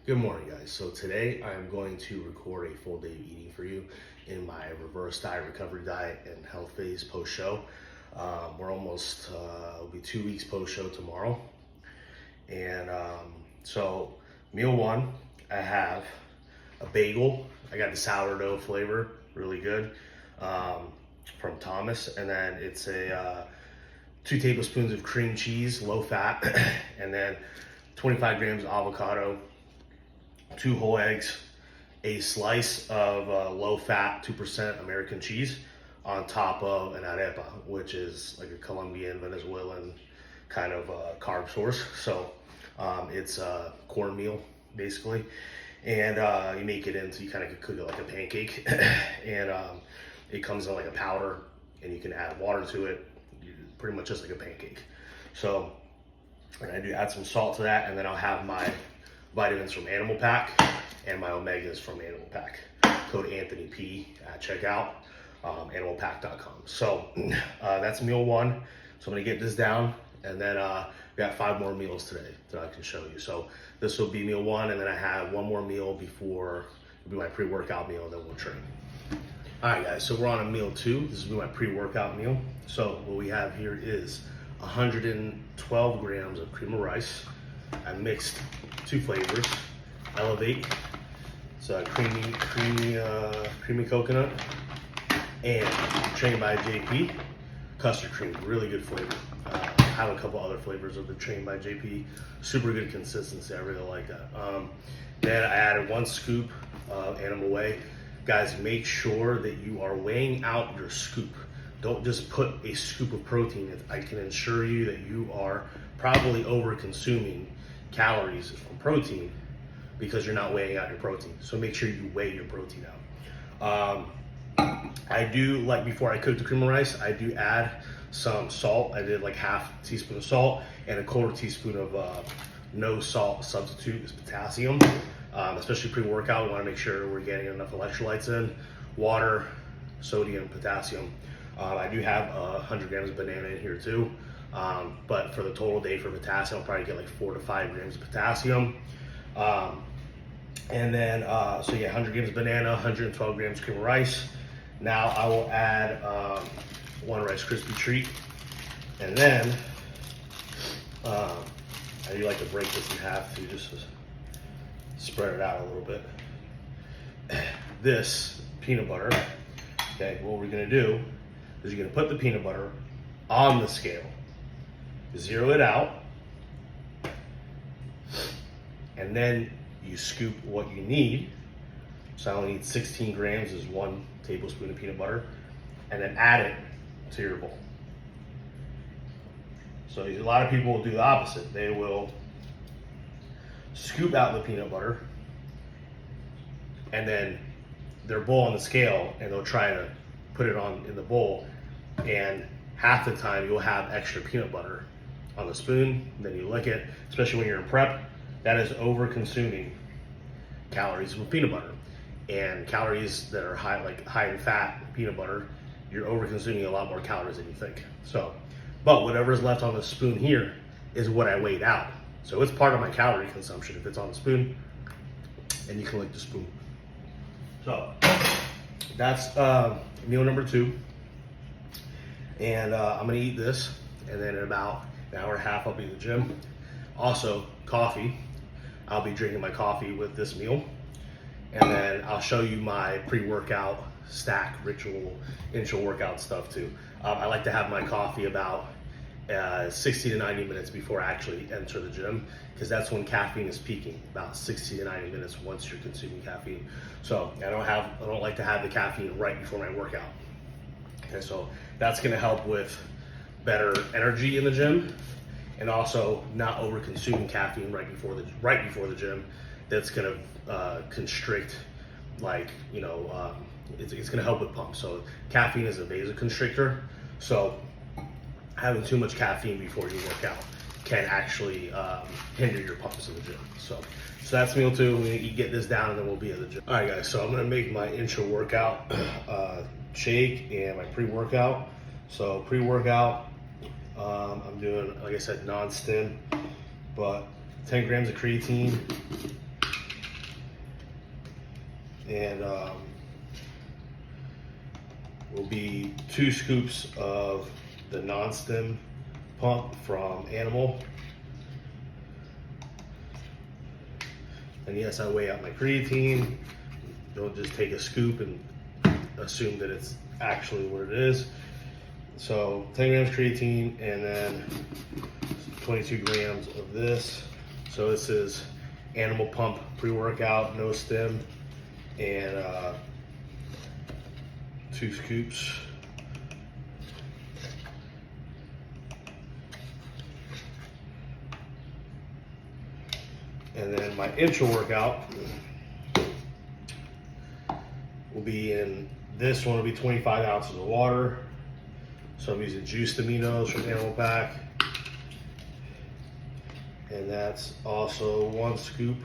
Good morning, guys. So today I'm going to record a full day of eating for you in my reverse diet, recovery diet, and health phase post-show. We're almost, it'll be 2 weeks post-show tomorrow. And so meal one, I have a bagel. I got the sourdough flavor, really good, from Thomas. And then it's a 2 tablespoons of cream cheese, low fat, and then 25 grams of avocado, 2 whole eggs, a slice of low-fat 2% American cheese on top of an arepa, which is like a Colombian, Venezuelan kind of carb source. So it's a cornmeal, basically. And you make it into, you kind of cook it like a pancake. And it comes in like a powder, and you can add water to it, pretty much just like a pancake. So, and I do add some salt to that, and then I'll have my vitamins from Animal Pack and my omegas from Animal Pack. Code Anthony P at checkout, animalpack.com. So that's meal one. So I'm gonna get this down, and then we got 5 more meals today that I can show you. So this will be meal one, and then I have one more meal before it'll be my pre-workout meal, and then we'll train. All right, guys, so we're on a meal 2. This will be my pre-workout meal. So what we have here is 112 grams of cream of rice. I mixed 2 flavors, Elevate, so creamy coconut, and Trained by JP, custard cream, really good flavor. I have a couple other flavors of the Trained by JP, super good consistency, I really like that. Then I added 1 scoop of Animal Whey. Guys, make sure that you are weighing out your scoop. Don't just put a scoop of protein. I can assure you that you are probably over consuming calories from protein because you're not weighing out your protein. So make sure you weigh your protein out. I do, like before I cook the cream of rice, I do add some salt. I did like half teaspoon of salt and a 1/4 teaspoon of no salt substitute is potassium. Especially pre-workout, we want to make sure we're getting enough electrolytes in, water, sodium, potassium. I do have 100 grams of banana in here too. But for the total day for potassium, I'll probably get like 4 to 5 grams of potassium. And then, so yeah, 100 grams of banana, 112 grams cream of rice. Now I will add 1 Rice Krispie treat. And then, I do like to break this in half too, just to spread it out a little bit. This peanut butter, okay, what we're gonna do is you're gonna put the peanut butter on the scale, zero it out, and then you scoop what you need. So I only need 16 grams is 1 tablespoon of peanut butter, and then add it to your bowl. So a lot of people will do the opposite. They will scoop out the peanut butter and then their bowl on the scale, and they'll try to put it on in the bowl, and half the time you'll have extra peanut butter on the spoon, and then you lick it, especially when you're in prep. That is over consuming calories with peanut butter. And calories that are high in fat, peanut butter, you're over consuming a lot more calories than you think. So, but whatever is left on the spoon here is what I weighed out. So it's part of my calorie consumption if it's on the spoon, and you can lick the spoon. So that's meal number 2. And I'm gonna eat this, and then in about an hour and a half I'll be at the gym. Also, coffee. I'll be drinking my coffee with this meal. And then I'll show you my pre-workout stack, ritual, intra-workout stuff too. I like to have my coffee about 60 to 90 minutes before I actually enter the gym, because that's when caffeine is peaking, about 60 to 90 minutes once you're consuming caffeine. So I don't like to have the caffeine right before my workout. Okay, so that's gonna help with better energy in the gym, and also not over consuming caffeine right before the gym. That's gonna constrict, like, it's gonna help with pumps. So caffeine is a vasoconstrictor. So having too much caffeine before you work out can actually hinder your pumps in the gym. So that's meal 2. We're gonna get this down, and then we'll be at the gym. All right, guys. So I'm gonna make my intra-workout shake and my pre-workout. So pre-workout, I'm doing, like I said, non-stim, but 10 grams of creatine, and will be 2 scoops of the non-stim pump from Animal. And yes, I weigh out my creatine. Don't just take a scoop and assume that it's actually what it is. So 10 grams creatine and then 22 grams of this. So this is Animal Pump pre-workout, no stim, and 2 scoops. And then my intro workout will be in, this one will be 25 ounces of water. So I'm using juiced aminos from Animal Pack. And that's also 1 scoop.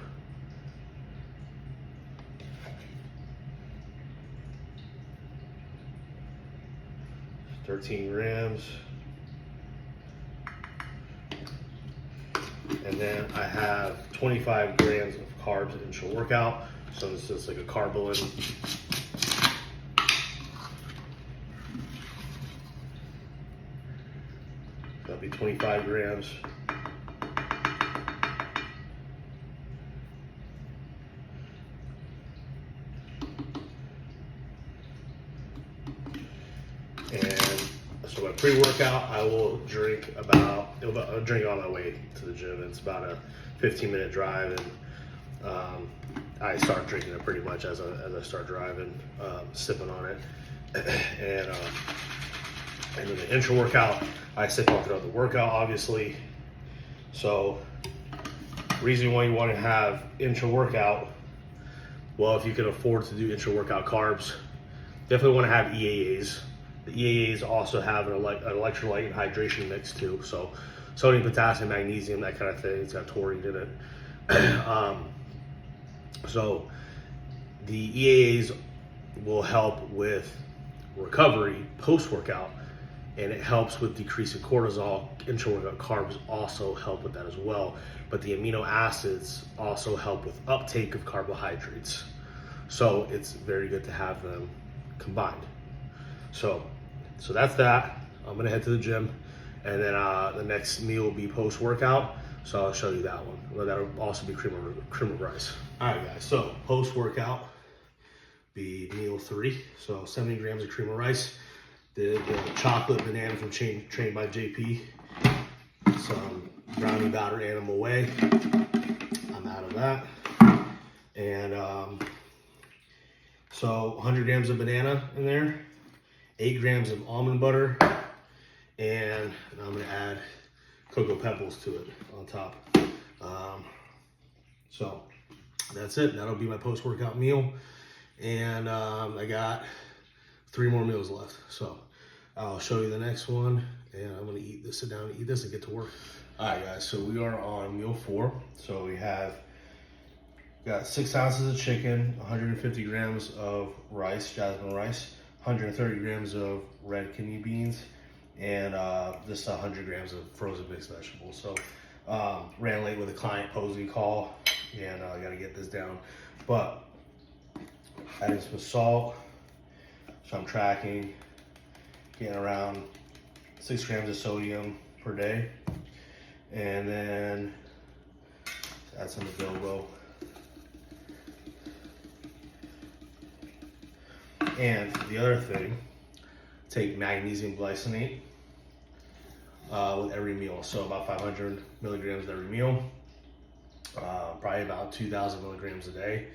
$13 grams. And then I have 25 grams of carbs in initial workout. So this is like a carb balloon. That'll be 25 grams. And so my pre-workout, I will drink I'll drink on my way to the gym. It's about a 15-minute drive, and I start drinking it pretty much as I start driving, sipping on it. And in the intro workout, I sip on throughout the workout, obviously. So reason why you want to have intro workout, well, if you can afford to do intro workout carbs, definitely want to have EAAs. The EAAs also have an electrolyte and hydration mix too. So sodium, potassium, magnesium, that kind of thing. It's got taurine in it. So the EAAs will help with recovery post-workout, and it helps with decreasing cortisol. Intra-workout carbs also help with that as well. But the amino acids also help with uptake of carbohydrates. So it's very good to have them combined. So that's that. I'm gonna head to the gym, and then the next meal will be post-workout. So I'll show you that one. Well, that'll also be cream of rice. All right, guys. So post-workout be meal 3. So 70 grams of cream of rice. The chocolate banana from Trained by JP. Some brownie batter Animal Whey. I'm out of that. And so 100 grams of banana in there. 8 grams of almond butter, and I'm gonna add cocoa pebbles to it on top. So that's it. That'll be my post-workout meal, and I got 3 more meals left. So I'll show you the next one, and I'm gonna sit down and eat this and get to work. All right, guys. So we are on meal 4. So we got 6 ounces of chicken, 150 grams of rice, jasmine rice, 130 grams of red kidney beans, and just 100 grams of frozen mixed vegetables. So ran late with a client posing call, and I gotta get this down. But adding some salt, so I'm tracking, getting around 6 grams of sodium per day. And then add some adobo. And the other thing, take magnesium glycinate with every meal. So about 500 milligrams every meal, probably about 2,000 milligrams a day.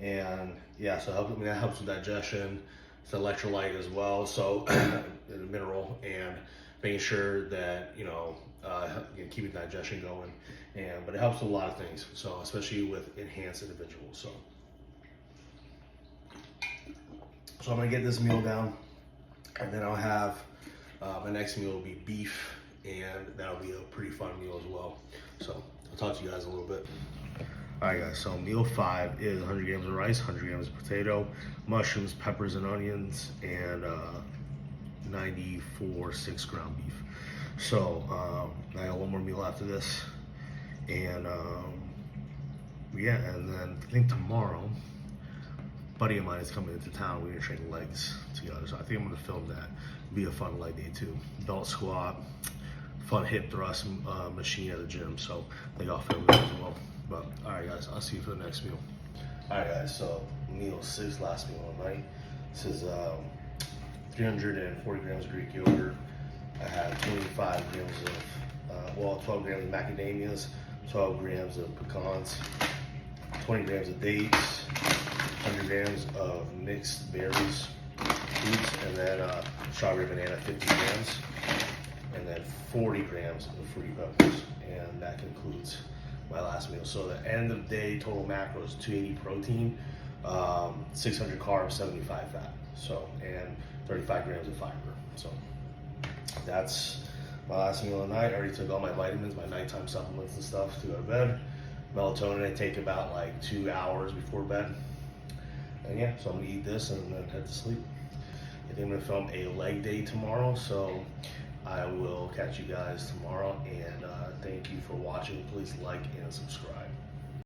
And yeah, so that helps with digestion. It's an electrolyte as well, so a mineral, and making sure that keeping digestion going. But it helps with a lot of things. So especially with enhanced individuals. So I'm gonna get this meal down, and then I'll have my next meal will be beef, and that'll be a pretty fun meal as well. So I'll talk to you guys a little bit. All right, guys. So meal 5 is 100 grams of rice, 100 grams of potato, mushrooms, peppers, and onions, and 94 6-ground beef. So I got 1 more meal after this, and yeah, and then I think tomorrow buddy of mine is coming into town. We're gonna train legs together. So I think I'm gonna film that. Be a fun leg day too. Belt squat, fun hip thrust machine at the gym. So I think I'll film that as well. But all right, guys, I'll see you for the next meal. All right, guys. So meal 6, last meal of the night. This is 340 grams of Greek yogurt. I have 25 grams of 12 grams of macadamias, 12 grams of pecans, 20 grams of dates, 100 grams of mixed berries, fruits, and then strawberry banana, 50 grams, and then 40 grams of fruity pebbles. And that concludes my last meal. So the end of day total macro is 280 protein, 600 carbs, 75 fat. So, and 35 grams of fiber. So that's my last meal of the night. I already took all my vitamins, my nighttime supplements and stuff to go to bed. Melatonin I take about like 2 hours before bed. And yeah, so I'm gonna eat this and then head to sleep. I think I'm gonna film a leg day tomorrow, so I will catch you guys tomorrow. And thank you for watching. Please like and subscribe.